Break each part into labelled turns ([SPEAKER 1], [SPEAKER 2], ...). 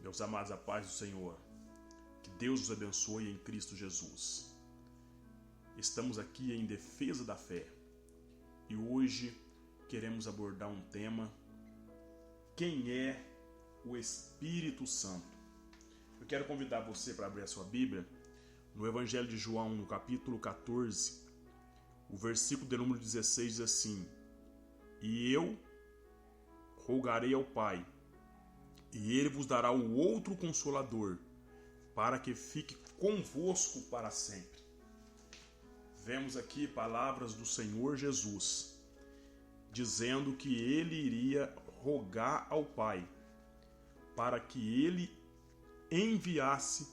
[SPEAKER 1] Meus amados, a paz do Senhor, que Deus os abençoe em Cristo Jesus. Estamos aqui em defesa da fé e hoje queremos abordar um tema: quem é o Espírito Santo? Eu quero convidar você para abrir a sua Bíblia no Evangelho de João, no capítulo 14, o versículo de número 16 diz assim: E eu rogarei ao Pai, e Ele vos dará o outro Consolador, para que fique convosco para sempre. Vemos aqui palavras do Senhor Jesus, dizendo que Ele iria rogar ao Pai, para que Ele enviasse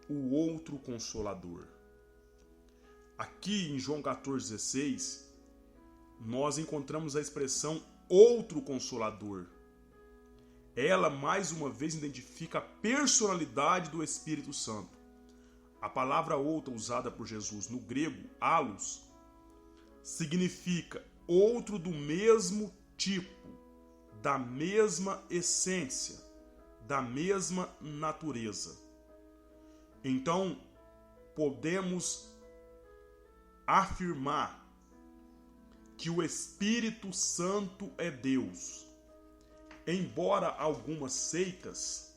[SPEAKER 1] o outro Consolador. Aqui em João 14,16, nós encontramos a expressão outro Consolador. Ela, mais uma vez, identifica a personalidade do Espírito Santo. A palavra outra usada por Jesus no grego, allos, significa outro do mesmo tipo, da mesma essência, da mesma natureza. Então, podemos afirmar que o Espírito Santo é Deus. Embora algumas seitas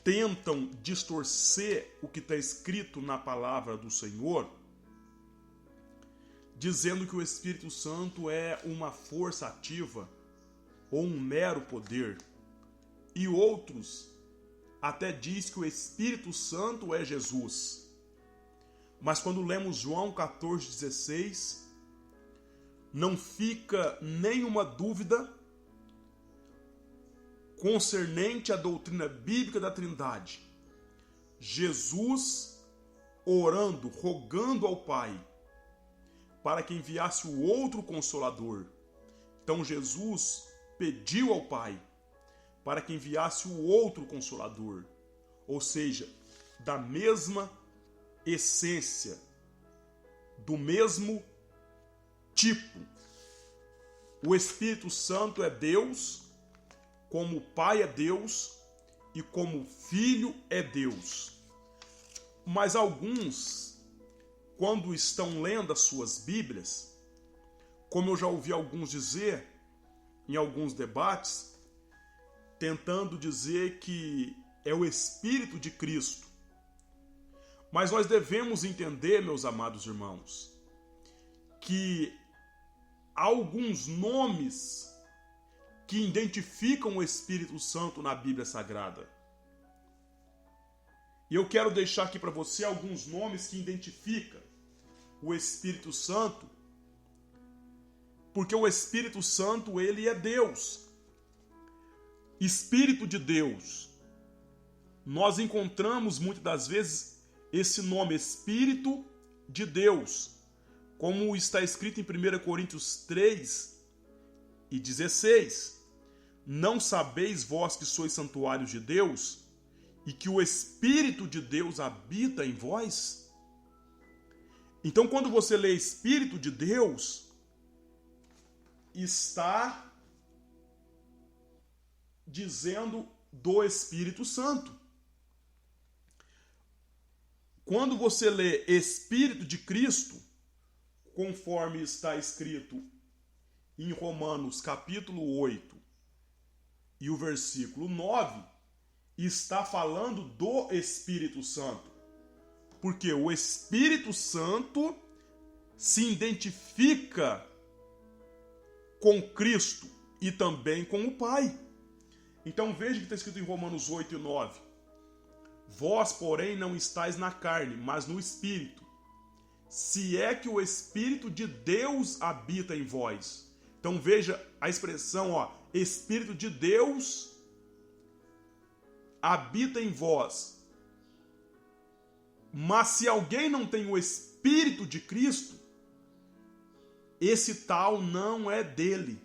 [SPEAKER 1] tentam distorcer o que está escrito na palavra do Senhor, dizendo que o Espírito Santo é uma força ativa ou um mero poder, e outros até diz que o Espírito Santo é Jesus. Mas quando lemos João 14,16, não fica nenhuma dúvida concernente à doutrina bíblica da Trindade. Jesus orando, rogando ao Pai para que enviasse o outro Consolador. Então Jesus pediu ao Pai para que enviasse o outro Consolador, ou seja, da mesma essência, do mesmo tipo. O Espírito Santo é Deus, como o Pai é Deus e como o Filho é Deus. Mas alguns, quando estão lendo as suas Bíblias, como eu já ouvi alguns dizer em alguns debates, tentando dizer que é o Espírito de Cristo. Mas nós devemos entender, meus amados irmãos, que há alguns nomes que identificam o Espírito Santo na Bíblia Sagrada. E eu quero deixar aqui para você alguns nomes que identificam o Espírito Santo, porque o Espírito Santo, ele é Deus. Espírito de Deus. Nós encontramos muitas das vezes esse nome, Espírito de Deus, como está escrito em 1 Coríntios 3:16. Não sabeis vós que sois santuários de Deus e que o Espírito de Deus habita em vós? Então, quando você lê Espírito de Deus, está dizendo do Espírito Santo. Quando você lê Espírito de Cristo, conforme está escrito em Romanos capítulo 8 e o versículo 9, está falando do Espírito Santo. Porque o Espírito Santo se identifica com Cristo e também com o Pai. Então veja que está escrito em Romanos 8 e 9. Vós, porém, não estáis na carne, mas no Espírito, se é que o Espírito de Deus habita em vós. Então veja a expressão, Espírito de Deus habita em vós. Mas se alguém não tem o Espírito de Cristo, esse tal não é dele.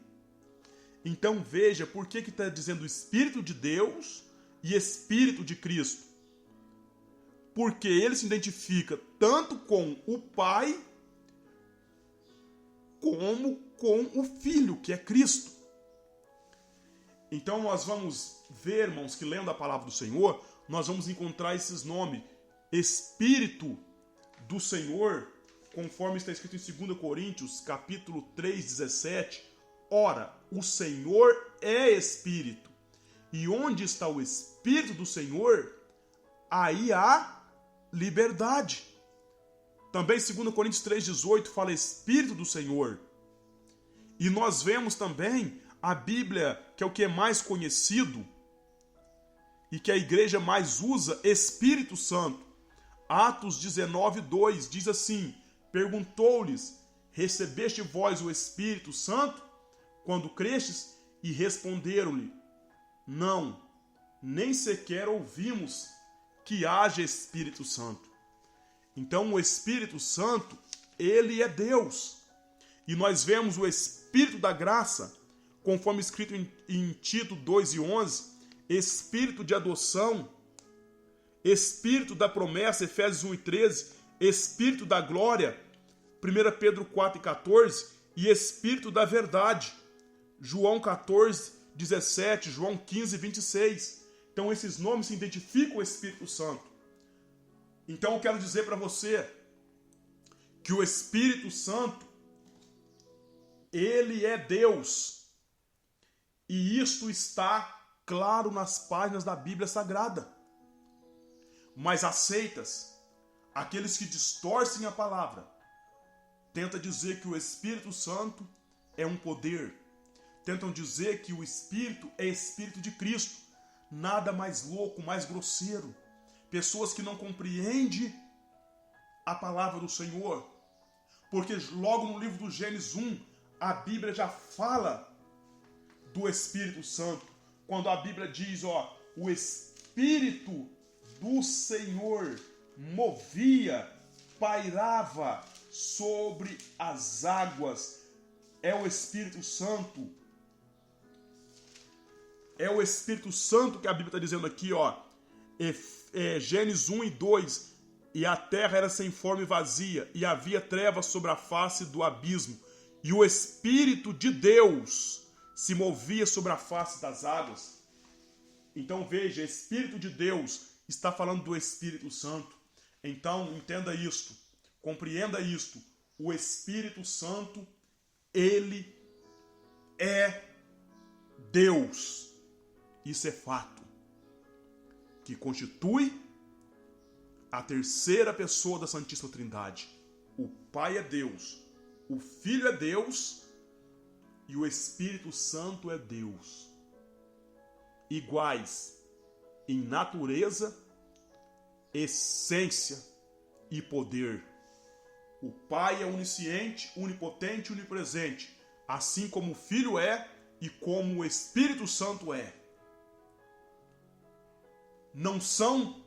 [SPEAKER 1] Então veja por que está dizendo Espírito de Deus e Espírito de Cristo. Porque ele se identifica tanto com o Pai como com o Filho, que é Cristo. Então nós vamos ver, irmãos, que lendo a palavra do Senhor, nós vamos encontrar esses nomes. Espírito do Senhor, conforme está escrito em 2 Coríntios, capítulo 3, 17. Ora, o Senhor é Espírito. E onde está o Espírito do Senhor, aí há liberdade. Também 2 Coríntios 3,18 fala Espírito do Senhor. E nós vemos também a Bíblia, que é o que é mais conhecido e que a igreja mais usa, Espírito Santo. Atos 19:2 diz assim: perguntou-lhes, recebeste vós o Espírito Santo quando crestes? E responderam-lhe, não, nem sequer ouvimos que haja Espírito Santo. Então o Espírito Santo, ele é Deus. E nós vemos o Espírito da graça, conforme escrito em Tito 2:11, Espírito de adoção, Espírito da promessa, Efésios 1:13, Espírito da glória, 1 Pedro 4:14, e Espírito da verdade, João 14:17, João 15:26. Então esses nomes se identificam o Espírito Santo. Então eu quero dizer para você que o Espírito Santo, ele é Deus. E isto está claro nas páginas da Bíblia Sagrada. Mas as seitas, aqueles que distorcem a palavra, tentam dizer que o Espírito Santo é um poder. Tentam dizer que o Espírito é Espírito de Cristo. Nada mais louco, mais grosseiro. Pessoas que não compreendem a palavra do Senhor. Porque logo no livro do Gênesis 1, a Bíblia já fala do Espírito Santo. Quando a Bíblia diz, o Espírito do Senhor movia, pairava sobre as águas. É o Espírito Santo. É o Espírito Santo que a Bíblia está dizendo aqui, Gênesis 1:2. E a terra era sem forma e vazia, e havia trevas sobre a face do abismo. E o Espírito de Deus se movia sobre a face das águas. Então veja, Espírito de Deus está falando do Espírito Santo. Então entenda isto, compreenda isto. O Espírito Santo, ele é Deus. Isso é fato. Que constitui a terceira pessoa da Santíssima Trindade. O Pai é Deus, o Filho é Deus e o Espírito Santo é Deus. Iguais em natureza, essência e poder. O Pai é onisciente, onipotente e onipresente, assim como o Filho é e como o Espírito Santo é. Não são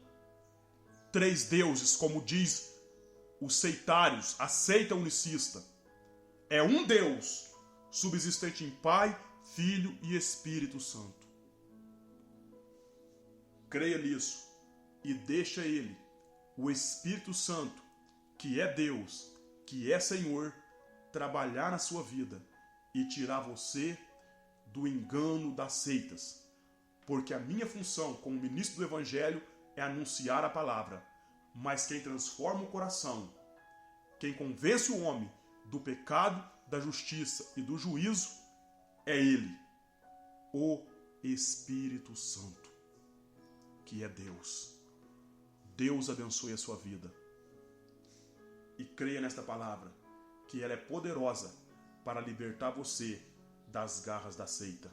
[SPEAKER 1] três deuses, como diz os seitários, a seita unicista. É um Deus, subsistente em Pai, Filho e Espírito Santo. Creia nisso e deixa Ele, o Espírito Santo, que é Deus, que é Senhor, trabalhar na sua vida e tirar você do engano das seitas. Porque a minha função como ministro do Evangelho é anunciar a palavra. Mas quem transforma o coração, quem convence o homem do pecado, da justiça e do juízo, é Ele, o Espírito Santo, que é Deus. Deus abençoe a sua vida. E creia nesta palavra, que ela é poderosa para libertar você das garras da seita.